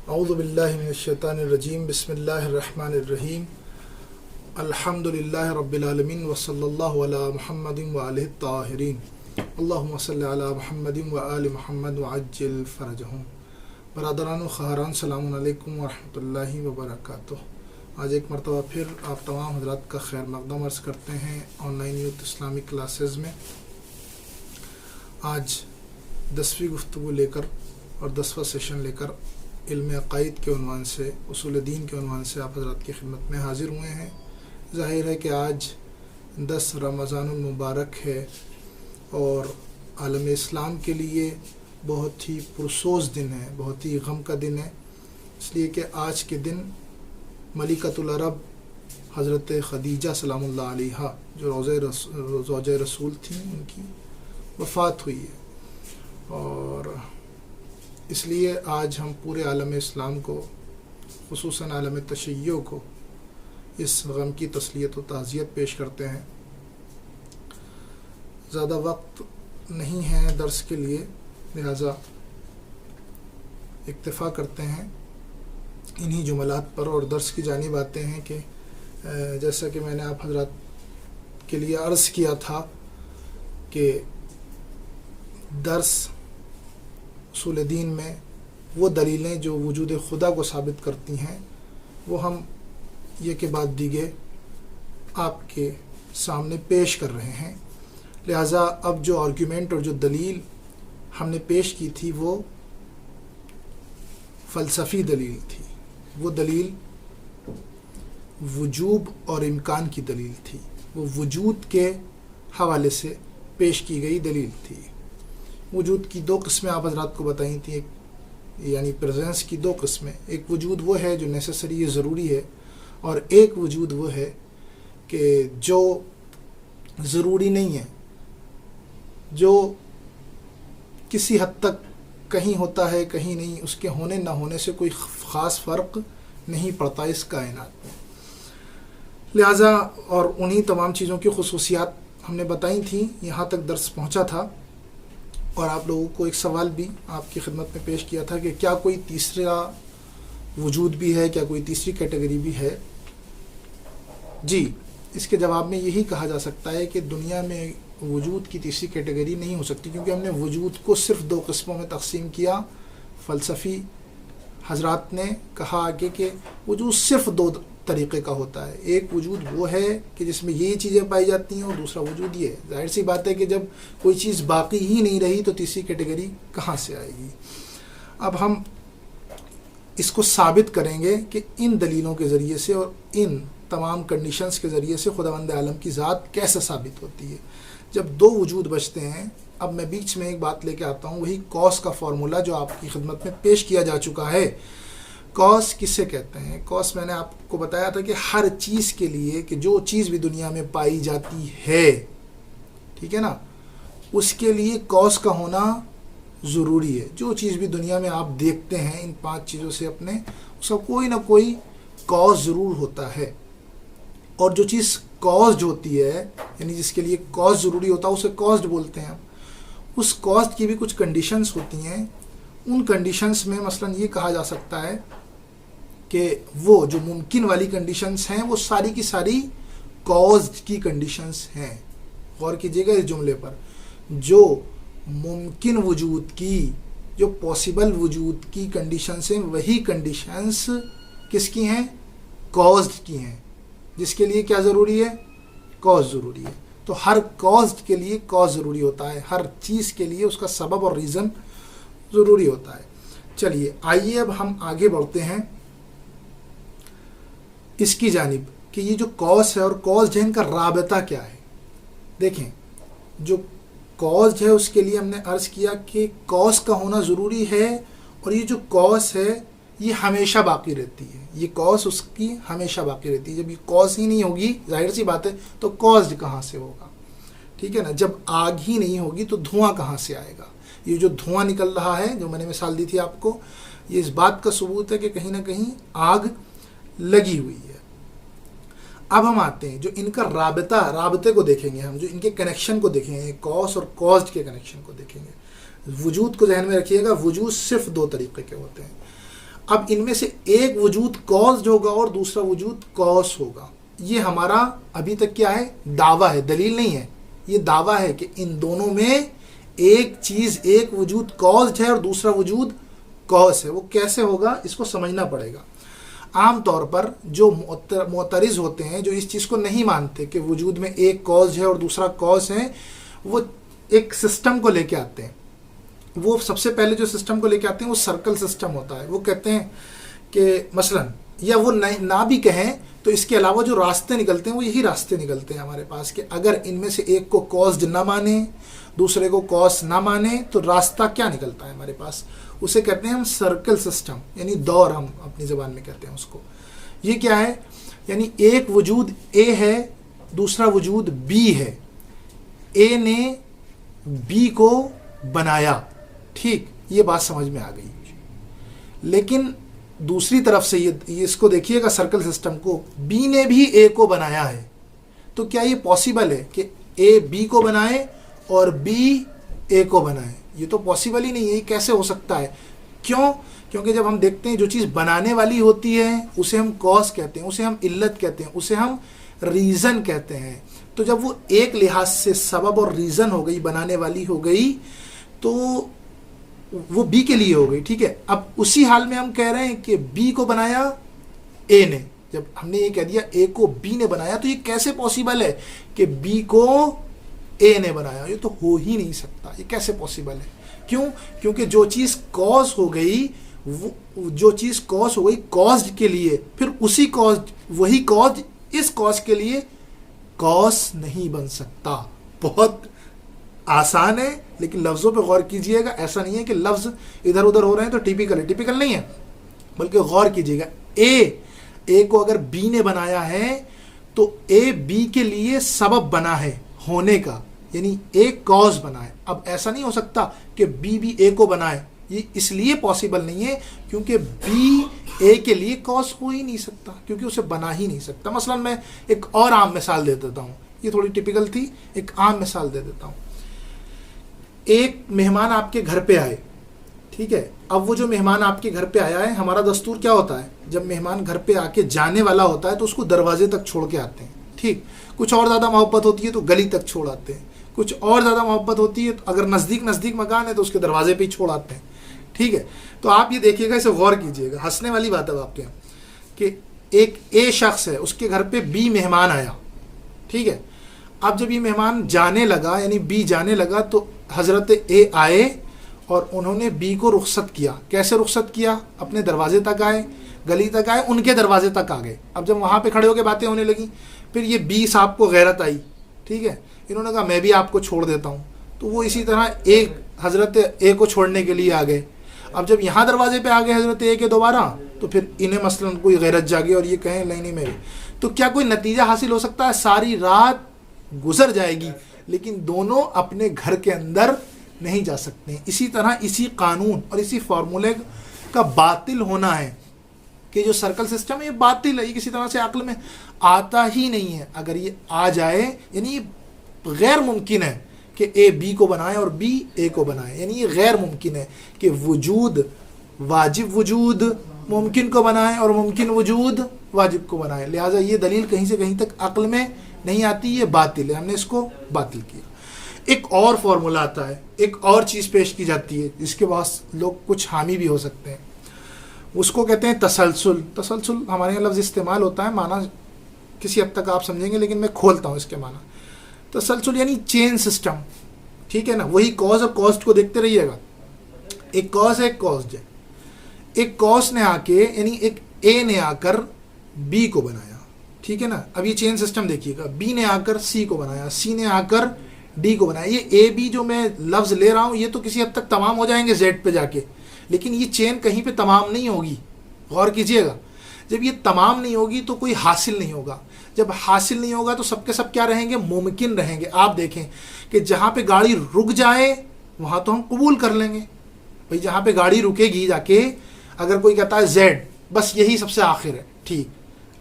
اعوذ باللہ من الشیطان الرجیم بسم اللہ الرحمن الرحیم الحمد للہ رب العالمین وصلی اللہ علی محمد وآلہ الطاہرین اللہم صلی علی محمد وآل محمد وعجل فرجہم۔ برادران و خواہران السلام علیکم ورحمۃ اللہ وبرکاتہ۔ آج ایک مرتبہ پھر آپ تمام حضرات کا خیر مقدم عرض کرتے ہیں on line youth Islamic classes میں۔ آج 10ویں گفتگو لے کر اور 10واں سیشن لے کر علم عقائد کے عنوان سے، اصول دین کے عنوان سے آپ حضرات کی خدمت میں حاضر ہوئے ہیں۔ ظاہر ہے کہ آج 10 رمضان المبارک ہے اور عالم اسلام کے لیے بہت ہی پرسوز دن ہے، بہت ہی غم کا دن ہے، اس لیے کہ آج کے دن ملکۃ العرب حضرت خدیجہ سلام اللہ علیہا جو زوجہ رسول تھیں، ان کی وفات ہوئی ہے، اور اس لیے آج ہم پورے عالم اسلام کو، خصوصاً عالم تشیع کو، اس غم کی تسلیت و تعزیت پیش کرتے ہیں۔ زیادہ وقت نہیں ہے درس کے لیے، لہذا اکتفا کرتے ہیں انہی جملات پر اور درس کی جانب آتے ہیں کہ جیسا کہ میں نے آپ حضرات کے لیے عرض کیا تھا کہ درس اصول دین میں وہ دلیلیں جو وجود خدا کو ثابت کرتی ہیں وہ ہم یہ کہ بعد دیگے آپ کے سامنے پیش کر رہے ہیں۔ لہٰذا اب جو آرگیومنٹ اور جو دلیل ہم نے پیش کی تھی وہ فلسفی دلیل تھی، وہ دلیل وجوب اور امکان کی دلیل تھی، وہ وجود کے حوالے سے پیش کی گئی دلیل تھی۔ وجود کی 2 قسمیں آپ حضرات کو بتائی تھیں، یعنی پریزنس کی 2 قسمیں، ایک وجود وہ ہے جو نیسیسری ہے، ضروری ہے، اور ایک وجود وہ ہے کہ جو ضروری نہیں ہے، جو کسی حد تک کہیں ہوتا ہے کہیں نہیں، اس کے ہونے نہ ہونے سے کوئی خاص فرق نہیں پڑتا اس کائنات میں۔ لہٰذا اور انہی تمام چیزوں کی خصوصیات ہم نے بتائی تھیں، یہاں تک درس پہنچا تھا، اور آپ لوگوں کو ایک سوال بھی آپ کی خدمت میں پیش کیا تھا کہ کیا کوئی تیسرا وجود بھی ہے، کیا کوئی تیسری کیٹیگری بھی ہے؟ جی، اس کے جواب میں یہی کہا جا سکتا ہے کہ دنیا میں وجود کی تیسری کیٹیگری نہیں ہو سکتی، کیونکہ ہم نے وجود کو صرف 2 قسموں میں تقسیم کیا۔ فلسفی حضرات نے کہا آگے کہ وجود صرف 2 طریقے کا ہوتا ہے، ایک وجود وہ ہے کہ جس میں یہ چیزیں پائی جاتی ہیں، اور دوسرا وجود یہ ہے۔ ظاہر سی بات ہے کہ جب کوئی چیز باقی ہی نہیں رہی تو تیسری کیٹیگری کہاں سے آئے گی؟ اب ہم اس کو ثابت کریں گے کہ ان دلیلوں کے ذریعے سے اور ان تمام کنڈیشنز کے ذریعے سے خداوند عالم کی ذات کیسے ثابت ہوتی ہے۔ جب 2 وجود بچتے ہیں، اب میں بیچ میں ایک بات لے کے آتا ہوں، وہی کاس کا فارمولا جو آپ کی خدمت میں پیش کیا جا چکا ہے۔ کاس کسے کہتے ہیں؟ کاس میں نے آپ کو بتایا تھا کہ ہر چیز کے لیے، کہ جو چیز بھی دنیا میں پائی جاتی ہے، ٹھیک ہے نا، اس کے لیے کاس کا ہونا ضروری ہے۔ جو چیز بھی دنیا میں آپ دیکھتے ہیں، ان 5 چیزوں سے اپنے، اس کا کوئی نہ کوئی کاز ضرور ہوتا ہے، اور جو چیز کازڈ ہوتی ہے، یعنی جس کے لیے کاز ضروری ہوتا ہے، اسے کازڈ بولتے ہیں۔ اس کازڈ کی بھی کچھ کنڈیشنز ہوتی ہیں، ان کنڈیشنز میں مثلا یہ کہا جا سکتا ہے کہ وہ جو ممکن والی کنڈیشنز ہیں وہ ساری کی ساری کازڈ کی کنڈیشنز ہیں۔ غور کیجیے گا اس جملے پر، جو ممکن وجود کی، جو پاسبل وجود کی کنڈیشنز ہیں، وہی کنڈیشنز کس کی ہیں؟ کازڈ کی ہیں، جس کے لیے کیا ضروری ہے؟ کاز ضروری ہے۔ تو ہر کاز کے لیے کاز ضروری ہوتا ہے، ہر چیز کے لیے اس کا سبب اور ریزن ضروری ہوتا ہے۔ چلیے آئیے اب ہم آگے بڑھتے ہیں اس کی جانب کہ یہ جو کاز ہے اور کاز ہے، ان کا رابطہ کیا ہے۔ دیکھیں، جو کاز ہے اس کے لیے ہم نے عرض کیا کہ کاز کا ہونا ضروری ہے، اور یہ جو کاز ہے یہ ہمیشہ باقی رہتی ہے، یہ کاز اس کی ہمیشہ باقی رہتی ہے۔ جب یہ کاز ہی نہیں ہوگی، ظاہر سی بات ہے، تو کاز کہاں سے ہوگا؟ ٹھیک ہے نا، جب آگ ہی نہیں ہوگی تو دھواں کہاں سے آئے گا؟ یہ جو دھواں نکل رہا ہے، جو میں نے مثال دی تھی آپ کو، یہ اس بات کا ثبوت ہے کہ کہیں نہ کہیں آگ لگی ہوئی ہے۔ اب ہم آتے ہیں جو ان کا رابطے کو دیکھیں گے، ہم جو ان کے کنیکشن کو دیکھیں گے، کاز اور کازڈ کے کنیکشن کو دیکھیں گے۔ وجود کو ذہن میں رکھیے گا، وجود صرف 2 طریقے کے ہوتے ہیں۔ اب ان میں سے ایک وجود کاز ہوگا اور دوسرا وجود کاس ہوگا. یہ ہمارا ابھی تک کیا ہے؟ دعویٰ ہے، دلیل نہیں ہے. یہ دعویٰ ہے کہ ان دونوں میں ایک چیز، ایک وجود کاز ہے اور دوسرا وجود کاس ہے. وہ کیسے ہوگا اس کو سمجھنا پڑے گا. عام طور پر جو معترض ہوتے ہیں، جو اس چیز کو نہیں مانتے کہ وجود میں ایک کاز ہے اور دوسرا کاس ہے، وہ ایک سسٹم کو لے کے آتے ہیں. وہ سب سے پہلے جو سسٹم کو لے کے آتے ہیں وہ سرکل سسٹم ہوتا ہے. وہ کہتے ہیں کہ مثلا، یا وہ نہ بھی کہیں تو اس کے علاوہ جو راستے نکلتے ہیں وہ یہی راستے نکلتے ہیں ہمارے پاس کہ اگر ان میں سے ایک کو کاز نہ مانے، دوسرے کو کاس نہ مانے، تو راستہ کیا نکلتا ہے ہمارے پاس؟ اسے کہتے ہیں ہم سرکل سسٹم، یعنی دور ہم اپنی زبان میں کہتے ہیں اس کو. یہ کیا ہے؟ یعنی ایک وجود اے ہے، دوسرا وجود بی ہے. اے نے بی کو بنایا، ٹھیک، یہ بات سمجھ میں آ گئی. لیکن دوسری طرف سے یہ اس کو دیکھیے گا سرکل سسٹم کو، بی نے بھی اے کو بنایا ہے. تو کیا یہ پاسبل ہے کہ اے بی کو بنائے اور بی اے کو بنائے؟ یہ تو پاسبل ہی نہیں ہے. یہ کیسے ہو سکتا ہے؟ کیوں؟ کیونکہ جب ہم دیکھتے ہیں جو چیز بنانے والی ہوتی ہے اسے ہم کاز کہتے ہیں، اسے ہم علت کہتے ہیں، اسے ہم ریزن کہتے ہیں. تو جب وہ ایک لحاظ سے سبب اور ریزن ہو گئی، بنانے والی ہو گئی، تو وہ بی کے لیے ہو گئی. ٹھیک ہے، اب اسی حال میں ہم کہہ رہے ہیں کہ بی کو بنایا اے نے. جب ہم نے یہ کہہ دیا اے کو بی نے بنایا، تو یہ کیسے پاسبل ہے کہ بی کو اے نے بنایا؟ یہ تو ہو ہی نہیں سکتا. یہ کیسے پاسبل ہے؟ کیوں؟ کیونکہ جو چیز کاز ہو گئی، جو چیز کاز ہو گئی کاز کے لیے، پھر اسی کاز، وہی کاز اس کاز کے لیے کاز نہیں بن سکتا. بہت آسان ہے، لیکن لفظوں پہ غور کیجئے گا. ایسا نہیں ہے کہ لفظ ادھر ادھر ہو رہے ہیں تو ٹیپیکل ہے، ٹیپیکل نہیں ہے، بلکہ غور کیجئے گا. اے کو اگر بی نے بنایا ہے تو اے بی کے لیے سبب بنا ہے ہونے کا، یعنی اے کاز بنا ہے. اب ایسا نہیں ہو سکتا کہ بی بھی اے کو بنائے. یہ اس لیے پاسبل نہیں ہے کیونکہ بی اے کے لیے کاز ہو ہی نہیں سکتا، کیونکہ اسے بنا ہی نہیں سکتا. مثلا میں ایک اور عام مثال دے دیتا ہوں، یہ تھوڑی ٹیپیکل تھی، ایک عام مثال دے دیتا ہوں. ایک مہمان آپ کے گھر پہ آئے، ٹھیک ہے. اب وہ جو مہمان آپ کے گھر پہ آیا ہے، ہمارا دستور کیا ہوتا ہے؟ جب مہمان گھر پہ آ کے جانے والا ہوتا ہے تو اس کو دروازے تک چھوڑ کے آتے ہیں. ٹھیک، کچھ اور زیادہ محبت ہوتی ہے تو گلی تک چھوڑ آتے ہیں، کچھ اور زیادہ محبت ہوتی ہے تو اگر نزدیک مکان ہے تو اس کے دروازے پہ ہی چھوڑ آتے ہیں. ٹھیک ہے، تو آپ یہ دیکھیے گا، اسے غور کیجیے گا. ہنسنے والی بات ہے آپ کے یہاں کہ ایک اے شخص ہے، اس کے گھر پہ بی مہمان آیا. ٹھیک ہے، اب جب یہ مہمان جانے لگا، یعنی بی جانے لگا، تو حضرت اے آئے اور انہوں نے بی کو رخصت کیا. کیسے رخصت کیا؟ اپنے دروازے تک آئے، گلی تک آئے، ان کے دروازے تک آ گئے. اب جب وہاں پہ کھڑے ہو کے باتیں ہونے لگیں، پھر یہ بی صاحب کو غیرت آئی. ٹھیک ہے، انہوں نے کہا میں بھی آپ کو چھوڑ دیتا ہوں. تو وہ اسی طرح ایک حضرت اے کو چھوڑنے کے لیے آ گئے. اب جب یہاں دروازے پہ آ گئے حضرت اے کے دوبارہ، تو پھر انہیں مثلا کوئی غیرت جاگے اور یہ کہیں نہیں میں بھی، تو کیا کوئی نتیجہ حاصل ہو سکتا ہے؟ ساری رات گزر جائے گی لیکن دونوں اپنے گھر کے اندر نہیں جا سکتے. اسی طرح اسی قانون اور اسی فارمولے کا باطل ہونا ہے کہ جو سرکل سسٹم ہے یہ باطل ہے. یہ کسی طرح سے عقل میں آتا ہی نہیں ہے. اگر یہ آ جائے، یعنی یہ غیر ممکن ہے کہ اے بی کو بنائے اور بی اے کو بنائے. یعنی یہ غیر ممکن ہے کہ وجود، واجب وجود ممکن کو بنائے اور ممکن وجود واجب کو بنائے. لہٰذا یہ دلیل کہیں سے کہیں تک عقل میں نہیں آتی، یہ باطل ہے. ہم نے اس کو باطل کیا. ایک اور فارمولا آتا ہے، ایک اور چیز پیش کی جاتی ہے جس کے بعد لوگ کچھ حامی بھی ہو سکتے ہیں. اس کو کہتے ہیں تسلسل. تسلسل ہمارے یہاں لفظ استعمال ہوتا ہے، معنی کسی حد تک آپ سمجھیں گے لیکن میں کھولتا ہوں اس کے معنی. تسلسل یعنی چین سسٹم. ٹھیک ہے نا، وہی کاز اور کاسٹ کو دیکھتے رہیے گا. ایک کاز ہے، ایک کاسٹ ہے. ایک کاز نے آ کے، یعنی ایک اے نے آ کر بی کو بنایا. ٹھیک ہے نا، اب یہ چین سسٹم دیکھیے گا. بی نے آ کر سی کو بنایا، سی نے آ کر ڈی کو بنایا. یہ اے بی جو میں لفظ لے رہا ہوں یہ تو کسی حد تک تمام ہو جائیں گے زیڈ پہ جا کے، لیکن یہ چین کہیں پہ تمام نہیں ہوگی. غور کیجئے گا، جب یہ تمام نہیں ہوگی تو کوئی حاصل نہیں ہوگا. جب حاصل نہیں ہوگا تو سب کے سب کیا رہیں گے؟ ممکن رہیں گے. آپ دیکھیں کہ جہاں پہ گاڑی رک جائے وہاں تو ہم قبول کر لیں گے. بھئی جہاں پہ گاڑی رکے گی جا کے، اگر کوئی کہتا ہے زیڈ، بس یہی سب سے آخر ہے، ٹھیک،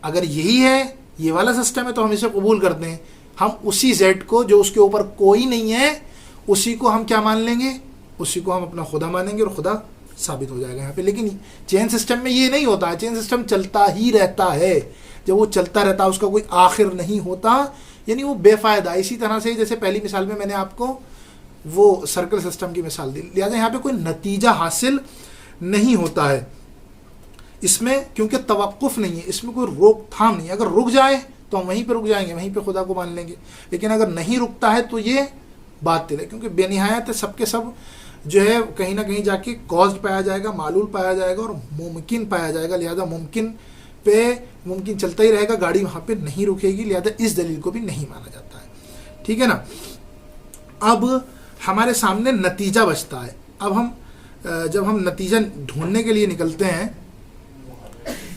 اگر یہی ہے، یہ والا سسٹم ہے، تو ہم اسے قبول کرتے ہیں. ہم اسی زیڈ کو جو اس کے اوپر کوئی نہیں ہے، اسی کو ہم کیا مان لیں گے؟ اسی کو ہم اپنا خدا مانیں گے اور خدا ثابت ہو جائے گا یہاں پہ. لیکن چین سسٹم میں یہ نہیں ہوتا ہے, چین سسٹم چلتا ہی رہتا ہے. جب وہ چلتا رہتا ہے اس کا کوئی آخر نہیں ہوتا, یعنی وہ بے فائدہ. اسی طرح سے جیسے پہلی مثال میں نے آپ کو وہ سرکل سسٹم کی مثال دی, لہٰذا یہاں پہ کوئی نتیجہ حاصل نہیں ہوتا ہے اس میں, کیونکہ توقف نہیں ہے, اس میں کوئی روک تھام نہیں ہے. اگر رک جائے تو ہم وہیں پہ رک جائیں گے, وہیں پہ خدا کو مان لیں گے. لیکن اگر نہیں رکتا ہے تو یہ باطل ہے, کیونکہ بے نہایت سب کے سب جو ہے کہیں نہ کہیں جا کے کازڈ پایا جائے گا, معلول پایا جائے گا اور ممکن پایا جائے گا. لہذا ممکن چلتا ہی رہے گا, گاڑی وہاں پہ نہیں رکے گی. لہذا اس دلیل کو بھی نہیں مانا جاتا ہے. ٹھیک ہے نا. اب ہمارے سامنے نتیجہ بچتا ہے. اب جب ہم نتیجہ ڈھونڈنے کے لیے نکلتے ہیں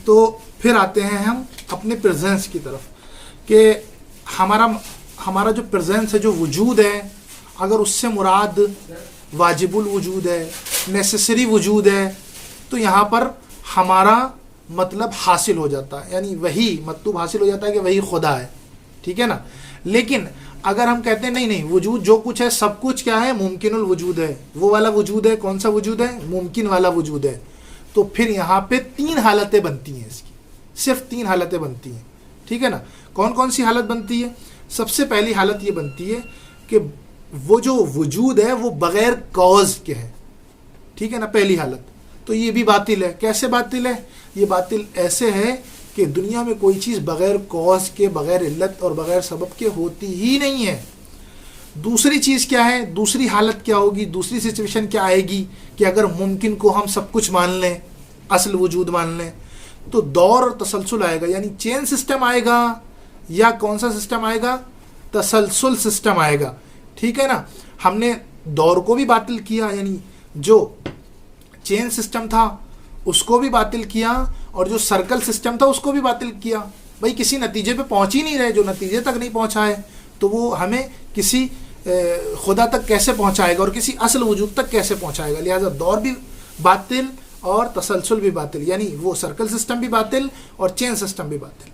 تو پھر آتے ہیں ہم اپنے پریزنس کی طرف, کہ ہمارا جو پریزنس ہے, جو وجود ہے, اگر اس سے مراد واجب الوجود ہے, نیسیسری وجود ہے, تو یہاں پر ہمارا مطلب حاصل ہو جاتا ہے, یعنی وہی مطلوب حاصل ہو جاتا ہے کہ وہی خدا ہے. ٹھیک ہے نا. لیکن اگر ہم کہتے ہیں نہیں وجود جو کچھ ہے سب کچھ کیا ہے, ممکن الوجود ہے, وہ والا وجود ہے. کون سا وجود ہے؟ ممکن والا وجود ہے. تو پھر یہاں پہ 3 حالتیں بنتی ہیں اس کی, صرف 3 حالتیں بنتی ہیں. ٹھیک ہے نا. کون کون سی حالت بنتی ہے؟ سب سے پہلی حالت یہ بنتی ہے کہ وہ جو وجود ہے وہ بغیر کاز کے ہے. ٹھیک ہے نا. پہلی حالت. تو یہ بھی باطل ہے. کیسے باطل ہے؟ یہ باطل ایسے ہے کہ دنیا میں کوئی چیز بغیر کاز کے, بغیر علت اور بغیر سبب کے ہوتی ہی نہیں ہے. دوسری چیز کیا ہے؟ دوسری حالت کیا ہوگی؟ دوسری سچویشن کیا آئے گی کہ اگر ممکن کو ہم سب کچھ مان لیں, اصل وجود مان لیں, تو دور اور تسلسل آئے گا. یعنی چین سسٹم آئے گا, یا کون سا سسٹم آئے گا؟ تسلسل سسٹم آئے گا. ٹھیک ہے نا. ہم نے دور کو بھی باطل کیا, یعنی جو چین سسٹم تھا اس کو بھی باطل کیا, اور جو سرکل سسٹم تھا اس کو بھی باطل کیا. بھائی کسی نتیجے پہ پہنچ ہی نہیں رہے, جو نتیجے تک نہیں پہنچا ہے تو وہ ہمیں کسی خدا تک کیسے پہنچائے گا اور کسی اصل وجود تک کیسے پہنچائے گا. لہٰذا دور بھی باطل اور تسلسل بھی باطل, یعنی وہ سرکل سسٹم بھی باطل اور چین سسٹم بھی باطل.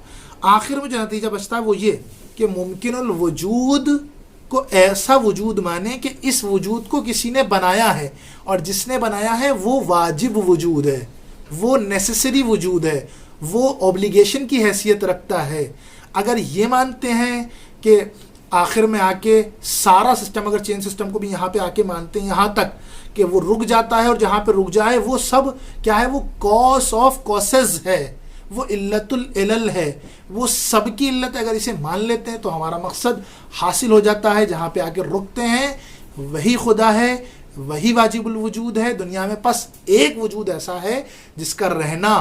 آخر میں جو نتیجہ بچتا ہے وہ یہ کہ ممکن الوجود کو ایسا وجود مانے کہ اس وجود کو کسی نے بنایا ہے, اور جس نے بنایا ہے وہ واجب وجود ہے, وہ نیسیسری وجود ہے, وہ اوبلیگیشن کی حیثیت رکھتا ہے. اگر یہ مانتے ہیں کہ آخر میں آ کے سارا سسٹم, اگر چین سسٹم کو بھی یہاں پہ آ کے مانتے ہیں یہاں تک کہ وہ رک جاتا ہے, اور جہاں پہ رک جائے وہ سب کیا ہے؟ وہ کاز آف کاسز ہے, وہ علت العلل ہے, وہ سب کی علت. اگر اسے مان لیتے ہیں تو ہمارا مقصد حاصل ہو جاتا ہے. جہاں پہ آ کے رکتے ہیں وہی خدا ہے, وہی واجب الوجود ہے. دنیا میں بس ایک وجود ایسا ہے جس کا رہنا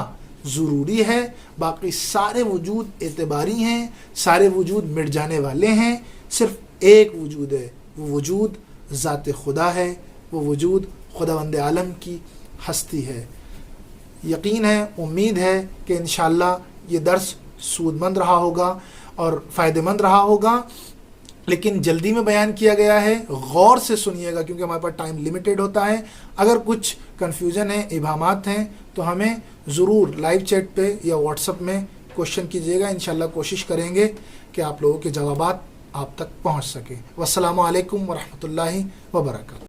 ضروری ہے, باقی سارے وجود اعتباری ہیں, سارے وجود مٹ جانے والے ہیں. صرف ایک وجود ہے, وہ وجود ذات خدا ہے, وہ وجود خداوند عالم کی ہستی ہے. یقین ہے, امید ہے کہ انشاءاللہ یہ درس سود مند رہا ہوگا اور فائدہ مند رہا ہوگا. لیکن جلدی میں بیان کیا گیا ہے, غور سے سنیے گا کیونکہ ہمارے پاس ٹائم لمیٹیڈ ہوتا ہے. اگر کچھ کنفیوژن ہے, ابہامات ہیں, تو ہمیں ضرور لائیو چیٹ پہ یا واٹس ایپ میں کوشچن کیجیے گا. انشاءاللہ کوشش کریں گے کہ آپ لوگوں کے جوابات آپ تک پہنچ سکیں. والسلام علیکم ورحمۃ اللہ وبرکاتہ.